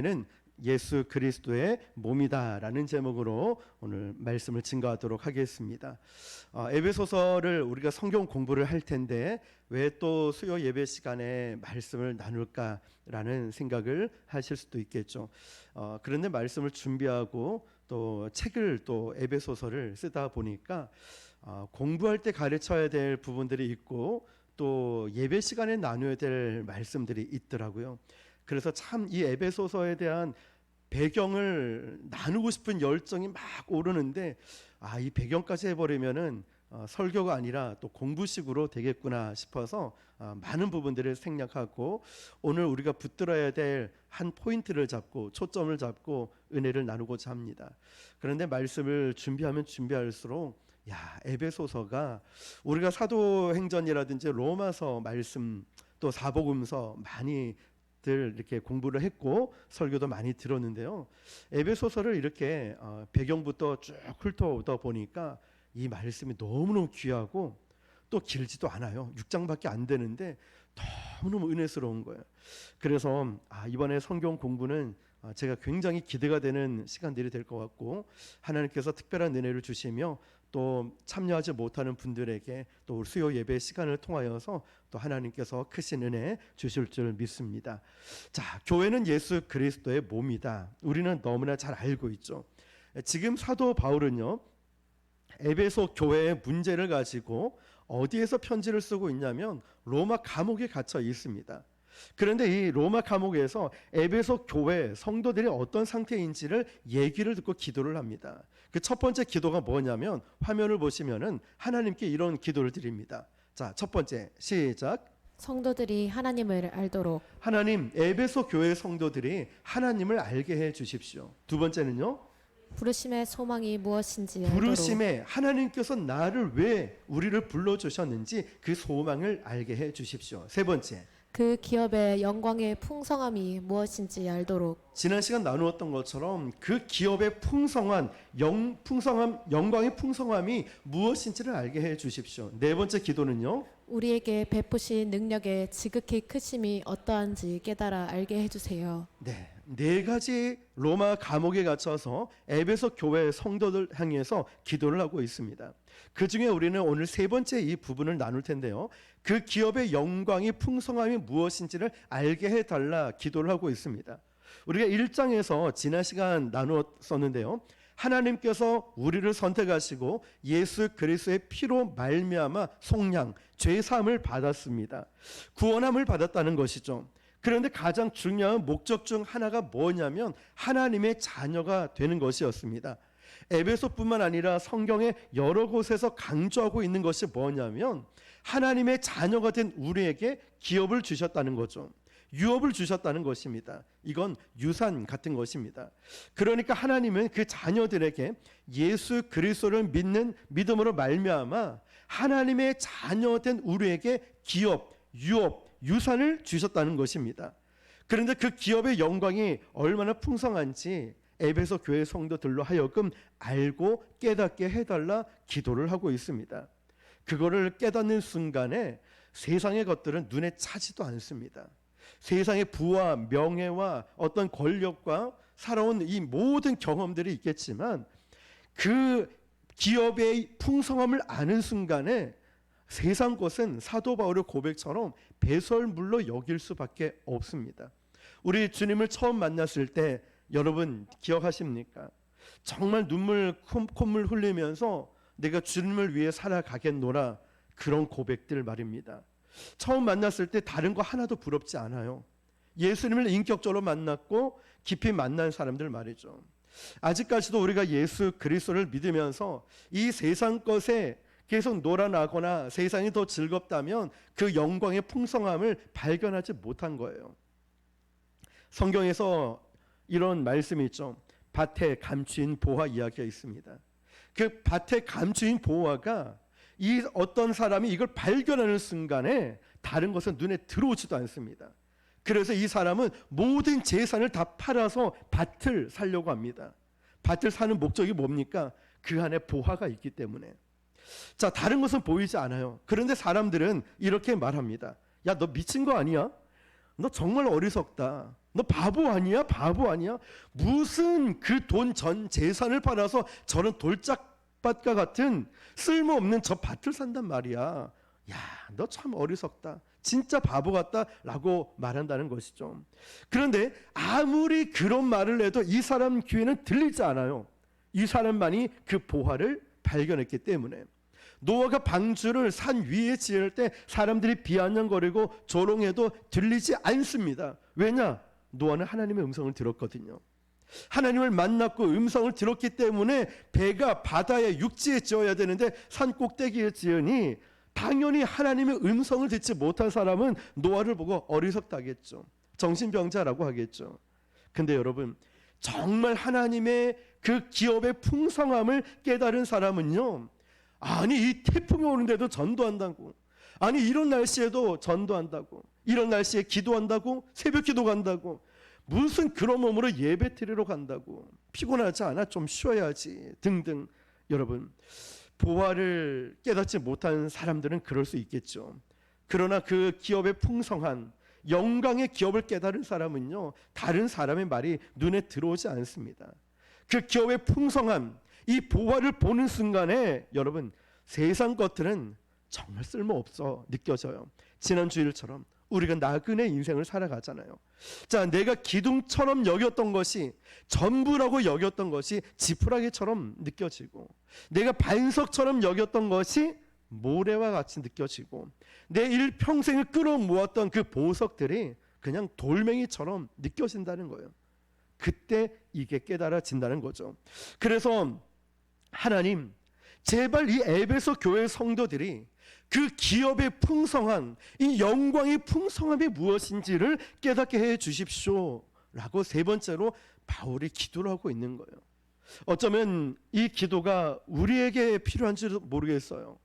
는 예수 그리스도의 몸이다라는 제목으로 오늘 말씀을 증거하도록 하겠습니다. 에베소서를 우리가 성경 공부를 할 텐데 왜 또 수요 예배 시간에 말씀을 나눌까라는 생각을 하실 수도 있겠죠. 그런데 말씀을 준비하고 또 책을 또 에베소서를 쓰다 보니까 공부할 때 가르쳐야 될 부분들이 있고 또 예배 시간에 나눠야 될 말씀들이 있더라고요. 그래서 참 이 에베소서에 대한 배경을 나누고 싶은 열정이 막 오르는데 이 배경까지 해버리면은 설교가 아니라 또 공부식으로 되겠구나 싶어서 많은 부분들을 생략하고 오늘 우리가 붙들어야 될 한 포인트를 잡고 초점을 잡고 은혜를 나누고자 합니다. 그런데 말씀을 준비하면 준비할수록 에베소서가 우리가 사도행전이라든지 로마서 말씀 또 사복음서 많이 이렇게 공부를 했고 설교도 많이 들었는데요. 에베소서를 이렇게 배경부터 쭉 훑어오다 보니까 이 말씀이 너무너무 귀하고 또 길지도 않아요. 6장밖에 안 되는데 너무너무 은혜스러운 거예요. 그래서 이번에 성경 공부는 제가 굉장히 기대가 되는 시간들이 될 것 같고 하나님께서 특별한 은혜를 주시며 또 참여하지 못하는 분들에게 또 수요 예배 시간을 통하여서 또 하나님께서 크신 은혜 주실 줄 믿습니다. 자, 교회는 예수 그리스도의 몸이다. 우리는 너무나 잘 알고 있죠. 지금 사도 바울은요, 에베소 교회의 문제를 가지고 어디에서 편지를 쓰고 있냐면 로마 감옥에 갇혀 있습니다. 그런데 이 로마 감옥에서 에베소 교회 성도들이 어떤 상태인지를 얘기를 듣고 기도를 합니다. 그 첫 번째 기도가 뭐냐면 화면을 보시면은 하나님께 이런 기도를 드립니다. 자, 첫 번째 시작. 성도들이 하나님을 알도록 하나님, 에베소 교회 성도들이 하나님을 알게 해 주십시오. 두 번째는요, 부르심의 소망이 무엇인지 알도록 부르심에 하나님께서 나를 왜 우리를 불러주셨는지 그 소망을 알게 해 주십시오. 세 번째, 그 기업의 영광의 풍성함이 무엇인지 알도록 지난 시간 나누었던 것처럼 그 기업의 풍성한 영광의 풍성함이 무엇인지를 알게 해 주십시오. 네 번째 기도는요, 우리에게 베푸신 능력의 지극히 크심이 어떠한지 깨달아 알게 해주세요. 네 가지 로마 감옥에 갇혀서 에베소 교회 성도들 향해서 기도를 하고 있습니다. 그 중에 우리는 오늘 세 번째 이 부분을 나눌 텐데요. 그 기업의 영광이 풍성함이 무엇인지를 알게 해달라 기도를 하고 있습니다. 우리가 1장에서 지난 시간 나누었었는데요. 하나님께서 우리를 선택하시고 예수 그리스도의 피로 말미암아 속량, 죄사함을 받았습니다. 구원함을 받았다는 것이죠. 그런데 가장 중요한 목적 중 하나가 뭐냐면 하나님의 자녀가 되는 것이었습니다. 에베소뿐만 아니라 성경의 여러 곳에서 강조하고 있는 것이 뭐냐면 하나님의 자녀가 된 우리에게 기업을 주셨다는 거죠. 유업을 주셨다는 것입니다. 이건 유산 같은 것입니다. 그러니까 하나님은 그 자녀들에게 예수 그리스도를 믿는 믿음으로 말미암아 하나님의 자녀된 우리에게 기업, 유업, 유산을 주셨다는 것입니다. 그런데 그 기업의 영광이 얼마나 풍성한지 에베소 교회 성도들로 하여금 알고 깨닫게 해달라 기도를 하고 있습니다. 그거를 깨닫는 순간에 세상의 것들은 눈에 차지도 않습니다. 세상의 부와 명예와 어떤 권력과 살아온 이 모든 경험들이 있겠지만 그 기업의 풍성함을 아는 순간에 세상 것은 사도 바울의 고백처럼 배설물로 여길 수밖에 없습니다. 우리 주님을 처음 만났을 때 여러분 기억하십니까? 정말 콧물 흘리면서 내가 주님을 위해 살아가겠노라 그런 고백들 말입니다. 처음 만났을 때 다른 거 하나도 부럽지 않아요. 예수님을 인격적으로 만났고 깊이 만난 사람들 말이죠. 아직까지도 우리가 예수 그리스도를 믿으면서 이 세상 것에 계속 놀아나거나 세상이 더 즐겁다면 그 영광의 풍성함을 발견하지 못한 거예요. 성경에서 이런 말씀이 있죠. 밭에 감추인 보화 이야기가 있습니다. 그 밭에 감추인 보화가 이 어떤 사람이 이걸 발견하는 순간에 다른 것은 눈에 들어오지도 않습니다. 그래서 이 사람은 모든 재산을 다 팔아서 밭을 사려고 합니다. 밭을 사는 목적이 뭡니까? 그 안에 보화가 있기 때문에. 자, 다른 것은 보이지 않아요. 그런데 사람들은 이렇게 말합니다. 야, 너 미친 거 아니야? 너 정말 어리석다. 너 바보 아니야? 바보 아니야? 무슨 그 돈 전 재산을 팔아서 저런 돌짝밭과 같은 쓸모없는 저 밭을 산단 말이야. 야, 너 참 어리석다. 진짜 바보 같다 라고 말한다는 것이죠. 그런데 아무리 그런 말을 해도 이 사람 귀에는 들리지 않아요. 이 사람만이 그 보화를 발견했기 때문에. 노아가 방주를 산 위에 지을 때 사람들이 비아냥거리고 조롱해도 들리지 않습니다. 왜냐? 노아는 하나님의 음성을 들었거든요. 하나님을 만났고 음성을 들었기 때문에 배가 바다의 육지에 지어야 되는데 산 꼭대기에 지으니 당연히 하나님의 음성을 듣지 못한 사람은 노아를 보고 어리석다겠죠. 정신병자라고 하겠죠. 근데 여러분, 정말 하나님의 그 기업의 풍성함을 깨달은 사람은요, 아니 이 태풍이 오는데도 전도한다고, 아니 이런 날씨에도 전도한다고, 이런 날씨에 기도한다고, 새벽 기도 간다고, 무슨 그런 몸으로 예배 드리러 간다고, 피곤하지 않아? 좀 쉬어야지 등등. 여러분, 보화를 깨닫지 못한 사람들은 그럴 수 있겠죠. 그러나 그 기업의 풍성한 영광의 기업을 깨달은 사람은요, 다른 사람의 말이 눈에 들어오지 않습니다. 그 기업의 풍성함, 이 보화를 보는 순간에 여러분, 세상 것들은 정말 쓸모없어 느껴져요. 지난 주일처럼 우리가 나그네 인생을 살아가잖아요. 자, 내가 기둥처럼 여겼던 것이, 전부라고 여겼던 것이 지푸라기처럼 느껴지고, 내가 반석처럼 여겼던 것이 모래와 같이 느껴지고, 내 일평생을 끌어모았던 그 보석들이 그냥 돌멩이처럼 느껴진다는 거예요. 그때 이게 깨달아진다는 거죠. 그래서 하나님, 제발 이 에베소 교회 성도들이 그 기업의 풍성한, 이 영광의 풍성함이 무엇인지를 깨닫게 해 주십시오 라고 세 번째로 바울이 기도를 하고 있는 거예요. 어쩌면 이 기도가 우리에게 필요한지도 모르겠어요.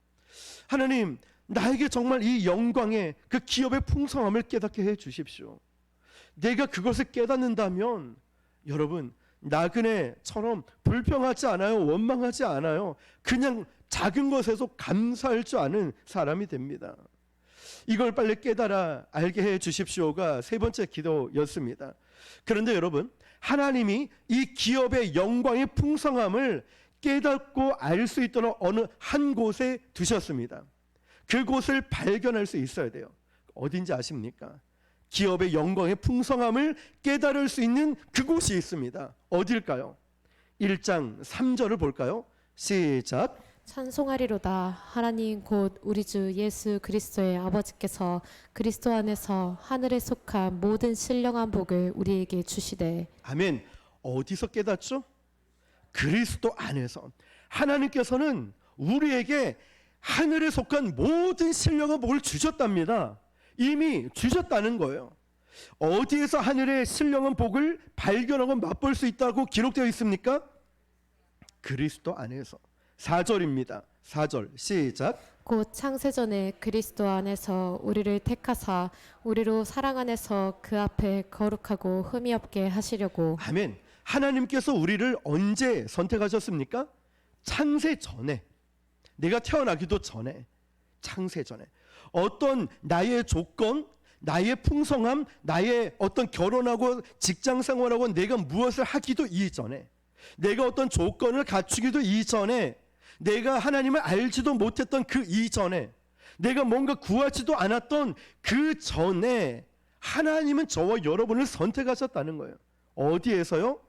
하나님, 나에게 정말 이 영광의 그 기업의 풍성함을 깨닫게 해 주십시오. 내가 그것을 깨닫는다면 여러분, 나그네처럼 불평하지 않아요. 원망하지 않아요. 그냥 작은 것에서 감사할 줄 아는 사람이 됩니다. 이걸 빨리 깨달아 알게 해 주십시오가 세 번째 기도였습니다. 그런데 여러분, 하나님이 이 기업의 영광의 풍성함을 깨닫고 알 수 있도록 어느 한 곳에 두셨습니다. 그곳을 발견할 수 있어야 돼요. 어딘지 아십니까? 기업의 영광의 풍성함을 깨달을 수 있는 그곳이 있습니다. 어딜까요? 1장 3절을 볼까요? 시작. 찬송하리로다. 하나님 곧 우리 주 예수 그리스도의 아버지께서 그리스도 안에서 하늘에 속한 모든 신령한 복을 우리에게 주시되. 아멘. 어디서 깨닫죠? 그리스도 안에서. 하나님께서는 우리에게 하늘에 속한 모든 신령한 복을 주셨답니다. 이미 주셨다는 거예요. 어디에서 하늘의 신령한 복을 발견하고 맛볼 수 있다고 기록되어 있습니까? 그리스도 안에서. 4절입니다. 4절 시작. 곧 창세전에 그리스도 안에서 우리를 택하사 우리로 사랑 안에서 그 앞에 거룩하고 흠이 없게 하시려고. 아멘. 하나님께서 우리를 언제 선택하셨습니까? 창세 전에. 내가 태어나기도 전에. 창세 전에. 어떤 나의 조건, 나의 풍성함, 나의 어떤 결혼하고 직장 생활하고 내가 무엇을 하기도 이전에, 내가 어떤 조건을 갖추기도 이전에, 내가 하나님을 알지도 못했던 그 이전에, 내가 뭔가 구하지도 않았던 그 전에 하나님은 저와 여러분을 선택하셨다는 거예요. 어디에서요?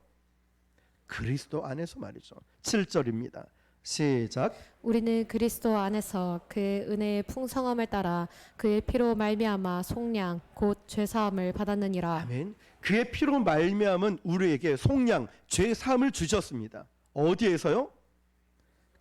그리스도 안에서 말이죠. 7절입니다. 시작. 우리는 그리스도 안에서 그의 은혜의 풍성함을 따라 그의 피로 말미암아 속량 곧 죄사함을 받았느니라. 아멘. 그의 피로 말미암은 우리에게 속량, 죄사함을 주셨습니다. 어디에서요?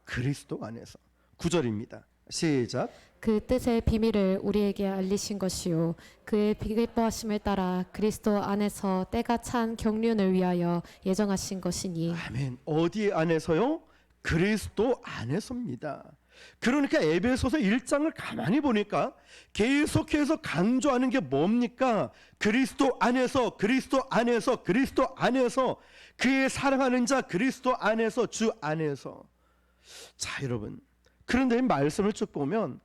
그리스도 안에서. 9절입니다. 시작. 그 뜻의 비밀을 우리에게 알리신 것이요 그의 기뻐하심을 따라 그리스도 안에서 때가 찬 경륜을 위하여 예정하신 것이니. 아멘. 어디 안에서요? 그리스도 안에서입니다. 그러니까 에베소서 1장을 가만히 보니까 계속해서 강조하는 게 뭡니까? 그리스도 안에서, 그리스도 안에서, 그리스도 안에서, 그의 사랑하는 자 그리스도 안에서, 주 안에서. 자, 여러분, 그런데 이 말씀을 쭉 보면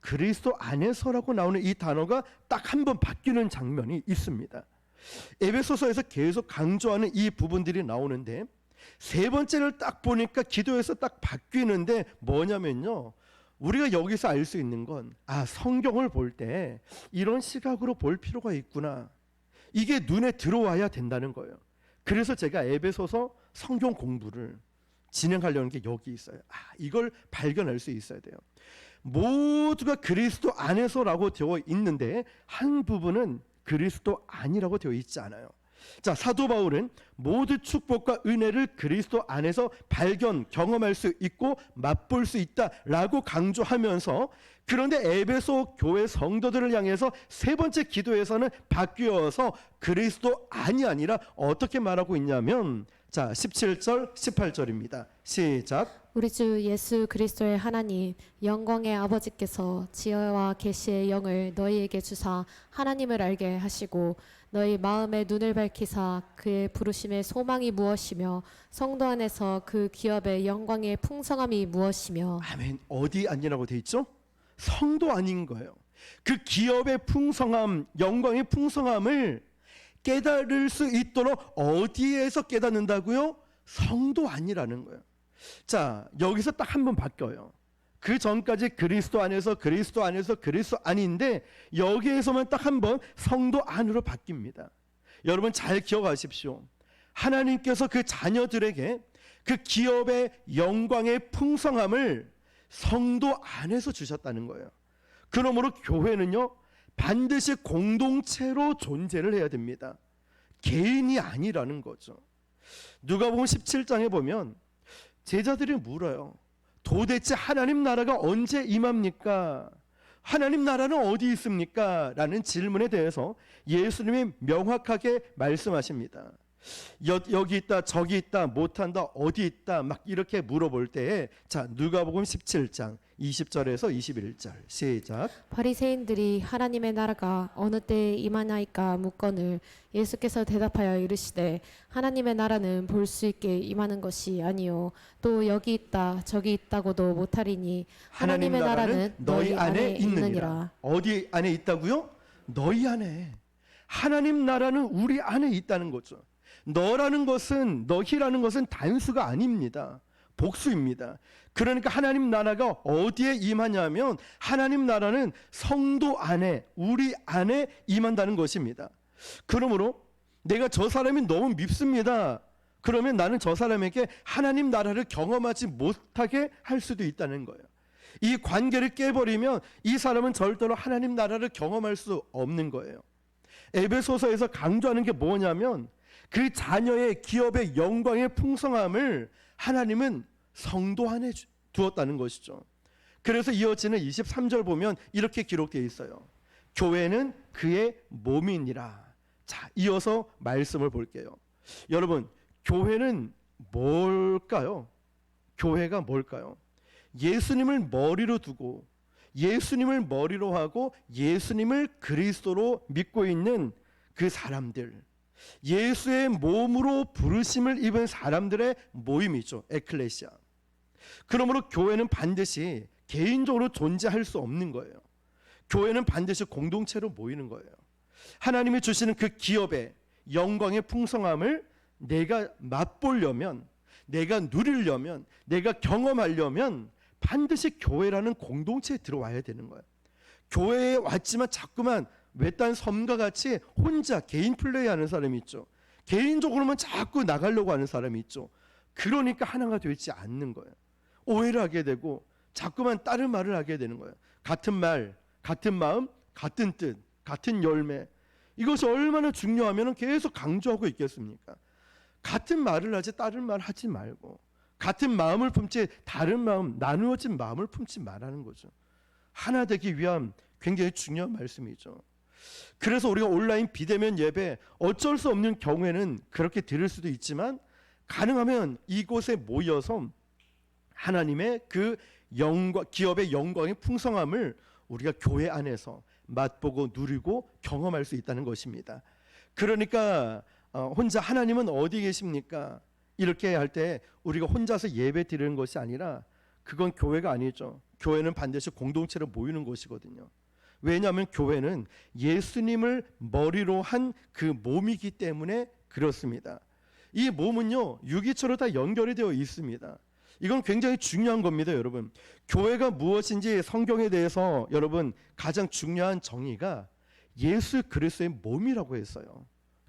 그리스도 안에서라고 나오는 이 단어가 딱 한 번 바뀌는 장면이 있습니다. 에베소서에서 계속 강조하는 이 부분들이 나오는데 세 번째를 딱 보니까 기도에서 딱 바뀌는데 뭐냐면요. 우리가 여기서 알 수 있는 건 성경을 볼 때 이런 시각으로 볼 필요가 있구나. 이게 눈에 들어와야 된다는 거예요. 그래서 제가 에베소서 성경 공부를 진행하려는 게 여기 있어요. 이걸 발견할 수 있어야 돼요. 모두가 그리스도 안에서라고 되어 있는데 한 부분은 그리스도 아니라고 되어 있지 않아요. 자, 사도 바울은 모두 축복과 은혜를 그리스도 안에서 발견, 경험할 수 있고 맛볼 수 있다라고 강조하면서, 그런데 에베소 교회 성도들을 향해서 세 번째 기도에서는 바뀌어서 그리스도 아니라 어떻게 말하고 있냐면, 자, 17절 18절입니다. 시작. 우리 주 예수 그리스도의 하나님 영광의 아버지께서 지혜와 계시의 영을 너희에게 주사 하나님을 알게 하시고 너희 마음의 눈을 밝히사 그의 부르심의 소망이 무엇이며 성도 안에서 그 기업의 영광의 풍성함이 무엇이며. 아멘. 어디 아니라고 돼 있죠? 성도 아닌 거예요. 그 기업의 풍성함, 영광의 풍성함을 깨달을 수 있도록 어디에서 깨닫는다고요? 성도 아니라는 거예요. 자, 여기서 딱 한 번 바뀌어요. 그 전까지 그리스도 안에서 그리스도 아닌데 여기에서만 딱 한 번 성도 안으로 바뀝니다. 여러분 잘 기억하십시오. 하나님께서 그 자녀들에게 그 기업의 영광의 풍성함을 성도 안에서 주셨다는 거예요. 그러므로 교회는요, 반드시 공동체로 존재를 해야 됩니다. 개인이 아니라는 거죠. 누가복음 17장에 보면 제자들이 물어요. 도대체 하나님 나라가 언제 임합니까? 하나님 나라는 어디 있습니까? 라는 질문에 대해서 예수님이 명확하게 말씀하십니다. 여기 있다, 저기 있다, 못한다, 어디 있다, 막 이렇게 물어볼 때에, 자, 누가복음 17장 20절에서 21절 시작. 바리새인들이 하나님의 나라가 어느 때에 임하나이까 묻거늘 예수께서 대답하여 이르시되 하나님의 나라는 볼 수 있게 임하는 것이 아니요 또 여기 있다 저기 있다고도 못하리니 하나님의 나라는 너희 안에 있느니라. 어디 안에 있다고요? 너희 안에. 하나님 나라는 우리 안에 있다는 거죠. 너라는 것은, 너희라는 것은 단수가 아닙니다. 복수입니다. 그러니까 하나님 나라가 어디에 임하냐면 하나님 나라는 성도 안에, 우리 안에 임한다는 것입니다. 그러므로 내가 저 사람이 너무 밉습니다. 그러면 나는 저 사람에게 하나님 나라를 경험하지 못하게 할 수도 있다는 거예요. 이 관계를 깨버리면 이 사람은 절대로 하나님 나라를 경험할 수 없는 거예요. 에베소서에서 강조하는 게 뭐냐면 그 자녀의 기업의 영광의 풍성함을 하나님은 성도 안에 두었다는 것이죠. 그래서 이어지는 23절 보면 이렇게 기록되어 있어요. 교회는 그의 몸이니라. 자, 이어서 말씀을 볼게요. 여러분, 교회는 뭘까요? 교회가 뭘까요? 예수님을 머리로 두고 예수님을 머리로 하고 예수님을 그리스도로 믿고 있는 그 사람들, 예수의 몸으로 부르심을 입은 사람들의 모임이죠. 에클레시아. 그러므로 교회는 반드시 개인적으로 존재할 수 없는 거예요. 교회는 반드시 공동체로 모이는 거예요. 하나님이 주시는 그 기업의 영광의 풍성함을 내가 맛보려면, 내가 누리려면, 내가 경험하려면 반드시 교회라는 공동체에 들어와야 되는 거예요. 교회에 왔지만 자꾸만 외딴 섬과 같이 혼자 개인 플레이하는 사람이 있죠. 개인적으로만 자꾸 나가려고 하는 사람이 있죠. 그러니까 하나가 되지 않는 거예요. 오해를 하게 되고 자꾸만 다른 말을 하게 되는 거예요. 같은 말, 같은 마음, 같은 뜻, 같은 열매. 이것이 얼마나 중요하면 계속 강조하고 있겠습니까? 같은 말을 하지 다른 말 하지 말고, 같은 마음을 품지 다른 마음, 나누어진 마음을 품지 말라는 거죠. 하나 되기 위한 굉장히 중요한 말씀이죠. 그래서 우리가 온라인 비대면 예배 어쩔 수 없는 경우에는 그렇게 드릴 수도 있지만, 가능하면 이곳에 모여서 하나님의 그 영광, 기업의 영광의 풍성함을 우리가 교회 안에서 맛보고 누리고 경험할 수 있다는 것입니다. 그러니까 혼자 하나님은 어디 계십니까? 이렇게 할 때 우리가 혼자서 예배 드리는 것이 아니라 그건 교회가 아니죠. 교회는 반드시 공동체로 모이는 곳이거든요. 왜냐하면 교회는 예수님을 머리로 한 그 몸이기 때문에 그렇습니다. 이 몸은요, 유기체로 다 연결이 되어 있습니다. 이건 굉장히 중요한 겁니다, 여러분. 교회가 무엇인지 성경에 대해서 여러분 가장 중요한 정의가 예수 그리스도의 몸이라고 했어요.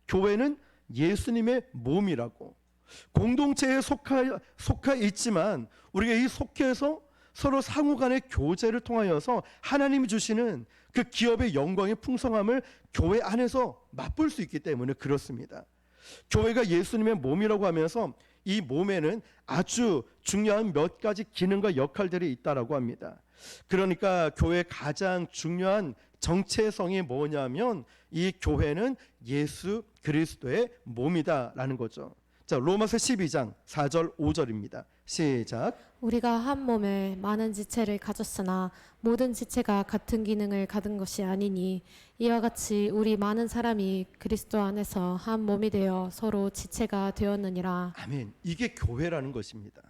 교회는 예수님의 몸이라고. 공동체에 속하 있지만 우리가 이 속해서 서로 상호간의 교제를 통하여서 하나님이 주시는 그 기업의 영광의 풍성함을 교회 안에서 맛볼 수 있기 때문에 그렇습니다. 교회가 예수님의 몸이라고 하면서 이 몸에는 아주 중요한 몇 가지 기능과 역할들이 있다라고 합니다. 그러니까 교회의 가장 중요한 정체성이 뭐냐면 이 교회는 예수 그리스도의 몸이다라는 거죠. 자, 로마서 12장 4절 5절입니다. 시작. 우리가 한 몸에 많은 지체를 가졌으나 모든 지체가 같은 기능을 가진 것이 아니니 이와 같이 우리 많은 사람이 그리스도 안에서 한 몸이 되어 서로 지체가 되었느니라. 아멘. 이게 교회라는 것입니다.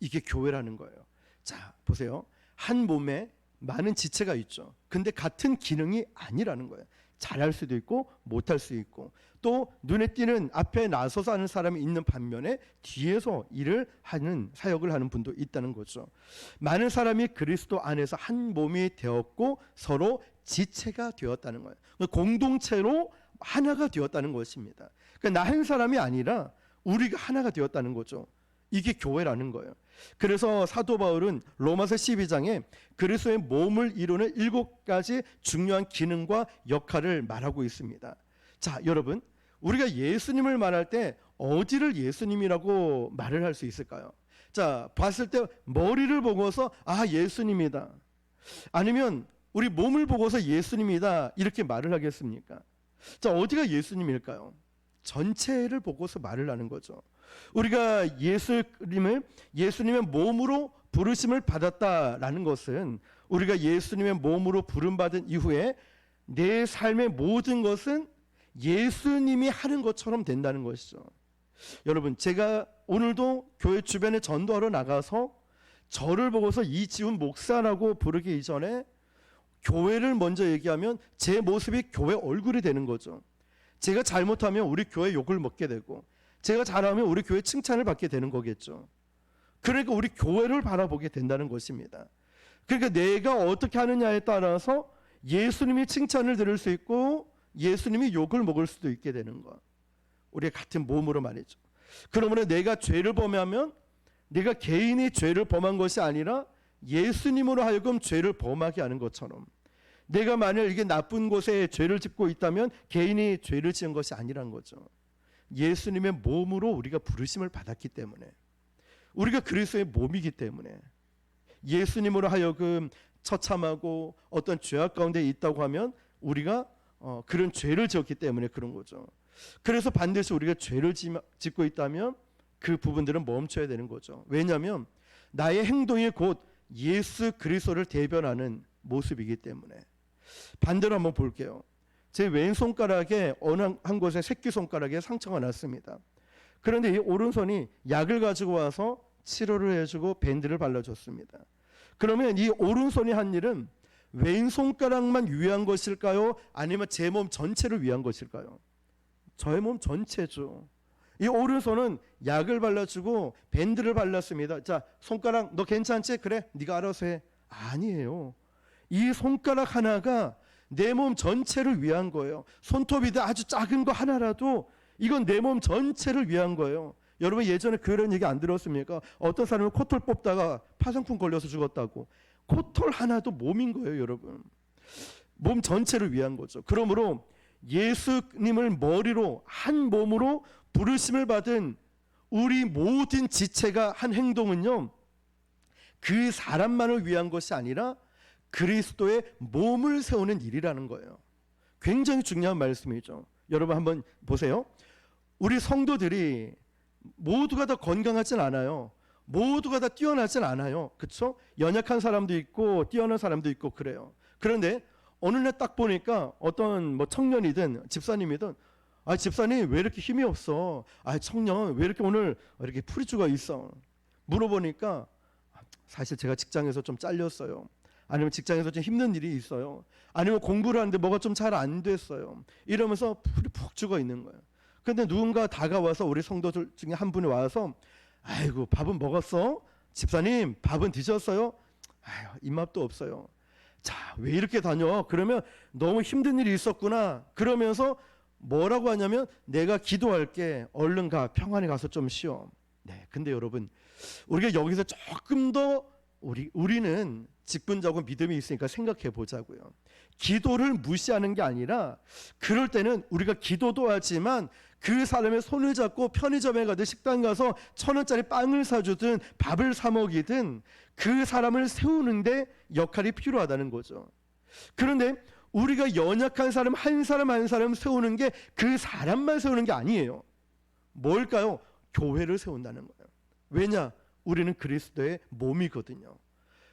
이게 교회라는 거예요. 자, 보세요. 한 몸에 많은 지체가 있죠. 근데 같은 기능이 아니라는 거예요. 잘할 수도 있고 못할 수 있고, 또 눈에 띄는 앞에 나서서 하는 사람이 있는 반면에 뒤에서 일을 하는 사역을 하는 분도 있다는 거죠. 많은 사람이 그리스도 안에서 한 몸이 되었고 서로 지체가 되었다는 거예요. 공동체로 하나가 되었다는 것입니다. 그러니까 나 한 사람이 아니라 우리가 하나가 되었다는 거죠. 이게 교회라는 거예요. 그래서 사도 바울은 로마서 12장에 그리스도의 몸을 이루는 7가지 중요한 기능과 역할을 말하고 있습니다. 자, 여러분, 우리가 예수님을 말할 때 어디를 예수님이라고 말을 할 수 있을까요? 자, 봤을 때 머리를 보고서 아, 예수님이다. 아니면 우리 몸을 보고서 예수님이다 이렇게 말을 하겠습니까? 자, 어디가 예수님일까요? 전체를 보고서 말을 하는 거죠. 우리가 예수님의 몸으로 부르심을 받았다라는 것은 우리가 예수님의 몸으로 부름받은 이후에 내 삶의 모든 것은 예수님이 하는 것처럼 된다는 것이죠. 여러분, 제가 오늘도 교회 주변에 전도하러 나가서 저를 보고서 이지훈 목사라고 부르기 이전에 교회를 먼저 얘기하면 제 모습이 교회 얼굴이 되는 거죠. 제가 잘못하면 우리 교회 욕을 먹게 되고, 제가 잘하면 우리 교회 칭찬을 받게 되는 거겠죠. 그러니까 우리 교회를 바라보게 된다는 것입니다. 그러니까 내가 어떻게 하느냐에 따라서 예수님이 칭찬을 들을 수 있고 예수님이 욕을 먹을 수도 있게 되는 것. 우리가 같은 몸으로 말이죠. 그러므로 내가 죄를 범하면 내가 개인이 죄를 범한 것이 아니라 예수님으로 하여금 죄를 범하게 하는 것처럼, 내가 만일 이게 나쁜 곳에 죄를 짓고 있다면 개인이 죄를 지은 것이 아니란 거죠. 예수님의 몸으로 우리가 부르심을 받았기 때문에, 우리가 그리스도의 몸이기 때문에, 예수님으로 하여금 처참하고 어떤 죄악 가운데 있다고 하면 우리가 그런 죄를 지었기 때문에 그런 거죠. 그래서 반드시 우리가 죄를 짓고 있다면 그 부분들은 멈춰야 되는 거죠. 왜냐하면 나의 행동이 곧 예수 그리스도를 대변하는 모습이기 때문에. 반대로 한번 볼게요. 제 왼손가락에 어느 한 곳에 새끼손가락에 상처가 났습니다. 그런데 이 오른손이 약을 가지고 와서 치료를 해주고 밴드를 발라줬습니다. 그러면 이 오른손이 한 일은 왼손가락만 위한 것일까요? 아니면 제 몸 전체를 위한 것일까요? 저의 몸 전체죠. 이 오른손은 약을 발라주고 밴드를 발랐습니다. 자, 손가락 너 괜찮지? 그래, 네가 알아서 해. 아니에요. 이 손가락 하나가 내 몸 전체를 위한 거예요. 손톱이 아주 작은 거 하나라도 이건 내 몸 전체를 위한 거예요. 여러분 예전에 그런 얘기 안 들었습니까? 어떤 사람은 코털 뽑다가 파상풍 걸려서 죽었다고. 코털 하나도 몸인 거예요, 여러분. 몸 전체를 위한 거죠. 그러므로 예수님을 머리로 한 몸으로 부르심을 받은 우리 모든 지체가 한 행동은요, 그 사람만을 위한 것이 아니라 그리스도의 몸을 세우는 일이라는 거예요. 굉장히 중요한 말씀이죠. 여러분 한번 보세요. 우리 성도들이 모두가 다 건강하진 않아요. 모두가 다 뛰어나진 않아요. 그렇죠? 연약한 사람도 있고 뛰어난 사람도 있고 그래요. 그런데 어느 날 딱 보니까 어떤 청년이든 집사님이든, 아, 집사님 왜 이렇게 힘이 없어? 아, 청년 왜 이렇게 오늘 이렇게 풀이 죽어 있어? 물어보니까 사실 제가 직장에서 좀 잘렸어요. 아니면 직장에서 좀 힘든 일이 있어요. 아니면 공부를 하는데 뭐가 좀 잘 안 됐어요. 이러면서 풀이 푹 죽어 있는 거예요. 근데 누군가 다가와서 우리 성도들 중에 한 분이 와서 아이고 밥은 먹었어? 집사님 밥은 드셨어요? 아유 입맛도 없어요. 자, 왜 이렇게 다녀? 그러면 너무 힘든 일이 있었구나. 그러면서 뭐라고 하냐면 내가 기도할게. 얼른 가. 평안히 가서 좀 쉬어. 네. 근데 여러분 우리가 여기서 조금 더 우리는 직분자고 믿음이 있으니까 생각해 보자고요. 기도를 무시하는 게 아니라 그럴 때는 우리가 기도도 하지만 그 사람의 손을 잡고 편의점에 가든 식당 가서 1,000원짜리 빵을 사주든 밥을 사 먹이든 그 사람을 세우는데 역할이 필요하다는 거죠. 그런데 우리가 연약한 사람 한 사람 한 사람 세우는 게 그 사람만 세우는 게 아니에요. 뭘까요? 교회를 세운다는 거예요. 왜냐? 우리는 그리스도의 몸이거든요.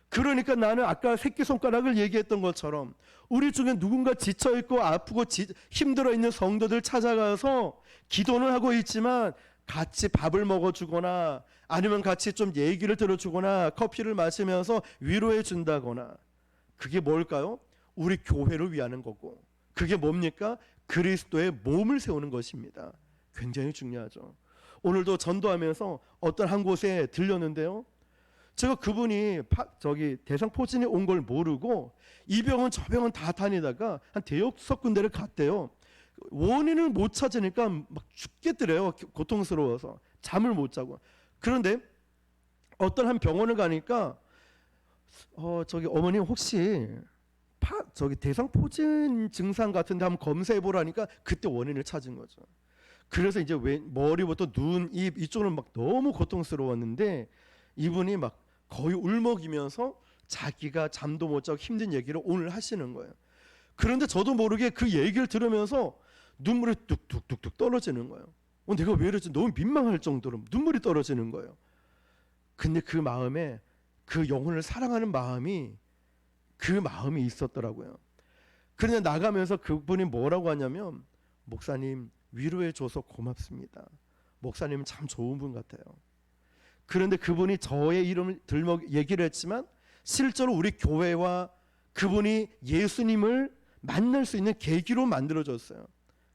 그러니까 나는 아까 새끼손가락을 얘기했던 것처럼 우리 중에 누군가 지쳐있고 아프고 힘들어 있는 성도들 찾아가서 기도는 하고 있지만 같이 밥을 먹어주거나 아니면 같이 좀 얘기를 들어주거나 커피를 마시면서 위로해 준다거나 그게 뭘까요? 우리 교회를 위하는 거고 그게 뭡니까? 그리스도의 몸을 세우는 것입니다. 굉장히 중요하죠. 오늘도 전도하면서 어떤 한 곳에 들렸는데요. 제가 그분이 대상포진에 온 걸 모르고 이 병원 저 병원 다 다니다가 한 대여섯 군데를 갔대요. 원인을 못 찾으니까 막 죽겠더래요. 고통스러워서 잠을 못 자고. 그런데 어떤 한 병원을 가니까 어머님 혹시 대상포진 증상 같은데 한번 검사해 보라니까 그때 원인을 찾은 거죠. 그래서 이제 머리부터 눈, 입 이쪽은 막 너무 고통스러웠는데 이분이 막 거의 울먹이면서 자기가 잠도 못 자고 힘든 얘기를 오늘 하시는 거예요. 그런데 저도 모르게 그 얘기를 들으면서 눈물이 뚝뚝뚝뚝 떨어지는 거예요. 내가 왜 이러지? 너무 민망할 정도로 눈물이 떨어지는 거예요. 근데 그 마음에 그 영혼을 사랑하는 마음이 있었더라고요. 그런데 나가면서 그분이 뭐라고 하냐면 목사님 위로해 줘서 고맙습니다. 목사님은 참 좋은 분 같아요. 그런데 그분이 저의 이름을 얘기를 했지만 실제로 우리 교회와 그분이 예수님을 만날 수 있는 계기로 만들어줬어요.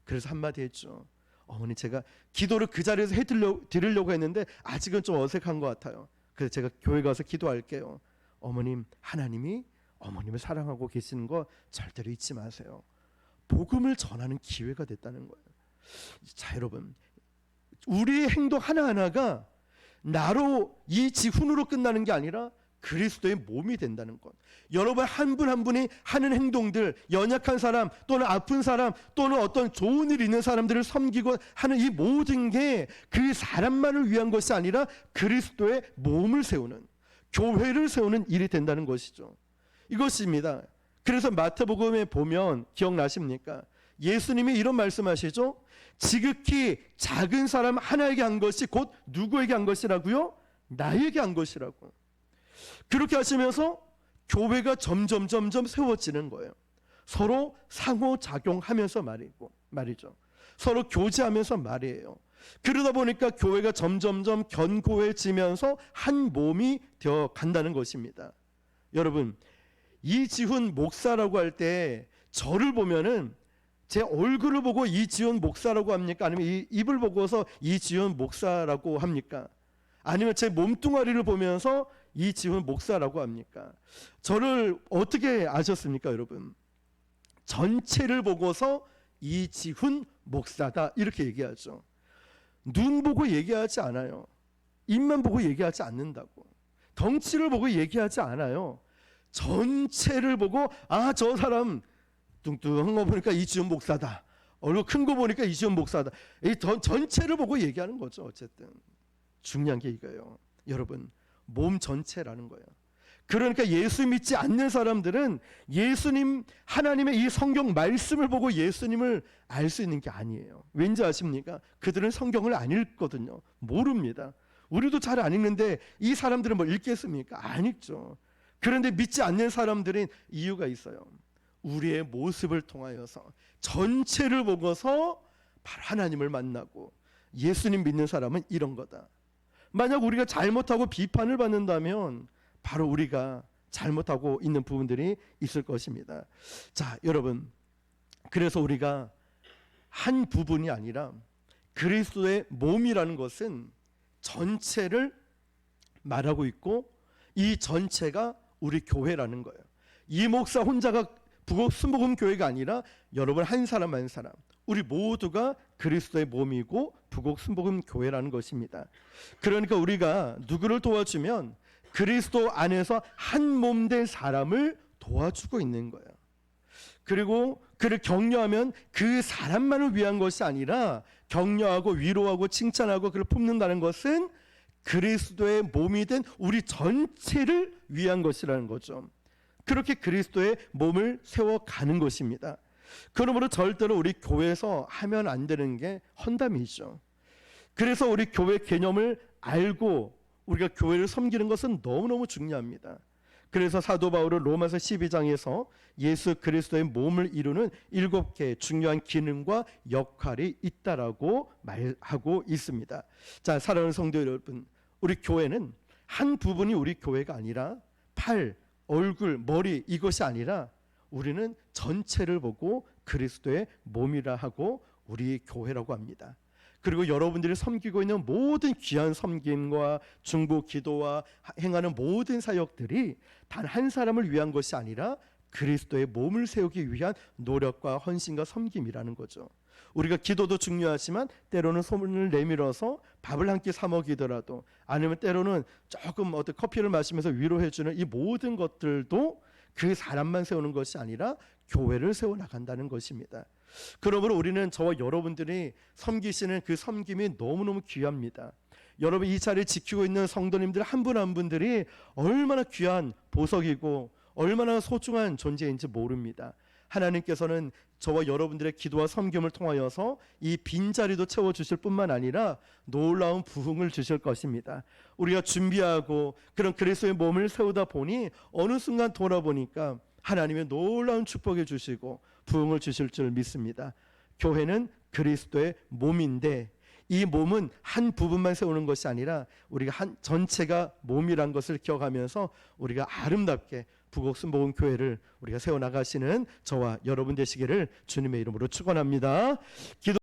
그래서 한마디 했죠. 어머니 제가 기도를 그 자리에서 해드리려고 했는데 아직은 좀 어색한 것 같아요. 그래서 제가 교회 가서 기도할게요. 어머님 하나님이 어머님을 사랑하고 계시는 거 절대로 잊지 마세요. 복음을 전하는 기회가 됐다는 거예요. 자 여러분 우리의 행동 하나하나가 나로 이 지훈으로 끝나는 게 아니라 그리스도의 몸이 된다는 것. 여러분 한 분 한 분이 하는 행동들 연약한 사람 또는 아픈 사람 또는 어떤 좋은 일 있는 사람들을 섬기고 하는 이 모든 게 그 사람만을 위한 것이 아니라 그리스도의 몸을 세우는 교회를 세우는 일이 된다는 것이죠. 이것입니다. 그래서 마태복음에 보면 기억나십니까? 예수님이 이런 말씀하시죠. 지극히 작은 사람 하나에게 한 것이 곧 누구에게 한 것이라고요? 나에게 한 것이라고. 그렇게 하시면서 교회가 점점 세워지는 거예요. 서로 상호작용하면서 말이죠. 서로 교제하면서 말이에요. 그러다 보니까 교회가 점점 견고해지면서 한 몸이 되어 간다는 것입니다. 여러분 이지훈 목사라고 할 때 저를 보면은 제 얼굴을 보고 이지훈 목사라고 합니까? 아니면 이 입을 보고서 이지훈 목사라고 합니까? 아니면 제 몸뚱아리를 보면서 이지훈 목사라고 합니까? 저를 어떻게 아셨습니까, 여러분? 전체를 보고서 이지훈 목사다 이렇게 얘기하죠. 눈 보고 얘기하지 않아요. 입만 보고 얘기하지 않는다고. 덩치를 보고 얘기하지 않아요. 전체를 보고 저 사람 뚱뚱한 거 보니까 이지훈 목사다. 얼굴 큰 거 보니까 이지훈 목사다. 이 전체를 보고 얘기하는 거죠. 어쨌든 중요한 게 이거예요. 여러분 몸 전체라는 거예요. 그러니까 예수 믿지 않는 사람들은 예수님 하나님의 이 성경 말씀을 보고 예수님을 알 수 있는 게 아니에요. 왠지 아십니까? 그들은 성경을 안 읽거든요. 모릅니다. 우리도 잘 안 읽는데 이 사람들은 뭐 읽겠습니까? 안 읽죠. 그런데 믿지 않는 사람들은 이유가 있어요. 우리의 모습을 통하여서 전체를 보고서 바로 하나님을 만나고 예수님 믿는 사람은 이런 거다. 만약 우리가 잘못하고 비판을 받는다면 바로 우리가 잘못하고 있는 부분들이 있을 것입니다. 자, 여러분, 그래서 우리가 한 부분이 아니라 그리스도의 몸이라는 것은 전체를 말하고 있고 이 전체가 우리 교회라는 거예요. 이 목사 혼자가 북옥 순복음 교회가 아니라 여러분 한 사람 한 사람 우리 모두가 그리스도의 몸이고 북옥 순복음 교회라는 것입니다. 그러니까 우리가 누구를 도와주면 그리스도 안에서 한 몸 된 사람을 도와주고 있는 거예요. 그리고 그를 격려하면 그 사람만을 위한 것이 아니라 격려하고 위로하고 칭찬하고 그를 품는다는 것은 그리스도의 몸이 된 우리 전체를 위한 것이라는 거죠. 그렇게 그리스도의 몸을 세워가는 것입니다. 그러므로 절대로 우리 교회에서 하면 안 되는 게 헌담이죠. 그래서 우리 교회 개념을 알고 우리가 교회를 섬기는 것은 너무너무 중요합니다. 그래서 사도 바울은 로마서 12장에서 예수 그리스도의 몸을 이루는 7개의 중요한 기능과 역할이 있다라고 말하고 있습니다. 자, 사랑하는 성도 여러분, 우리 교회는 한 부분이 우리 교회가 아니라 팔, 얼굴, 머리 이것이 아니라 우리는 전체를 보고 그리스도의 몸이라 하고 우리 교회라고 합니다. 그리고 여러분들이 섬기고 있는 모든 귀한 섬김과 중보 기도와 행하는 모든 사역들이 단 한 사람을 위한 것이 아니라 그리스도의 몸을 세우기 위한 노력과 헌신과 섬김이라는 거죠. 우리가 기도도 중요하지만 때로는 손을 내밀어서 밥을 한 끼 사 먹이더라도 아니면 때로는 조금 어떤 커피를 마시면서 위로해주는 이 모든 것들도 그 사람만 세우는 것이 아니라 교회를 세워나간다는 것입니다. 그러므로 우리는 저와 여러분들이 섬기시는 그 섬김이 너무너무 귀합니다. 여러분 이 자리를 지키고 있는 성도님들 한 분 한 분들이 얼마나 귀한 보석이고 얼마나 소중한 존재인지 모릅니다. 하나님께서는 저와 여러분들의 기도와 섬김을 통하여서 이 빈자리도 채워주실 뿐만 아니라 놀라운 부흥을 주실 것입니다. 우리가 준비하고 그런 그리스도의 몸을 세우다 보니 어느 순간 돌아보니까 하나님의 놀라운 축복을 주시고 부흥을 주실 줄 믿습니다. 교회는 그리스도의 몸인데 이 몸은 한 부분만 세우는 것이 아니라 우리가 한 전체가 몸이란 것을 기억하면서 우리가 아름답게 북옥 순복음 교회를 우리가 세워나가시는 저와 여러분 되시기를 주님의 이름으로 축원합니다. 기도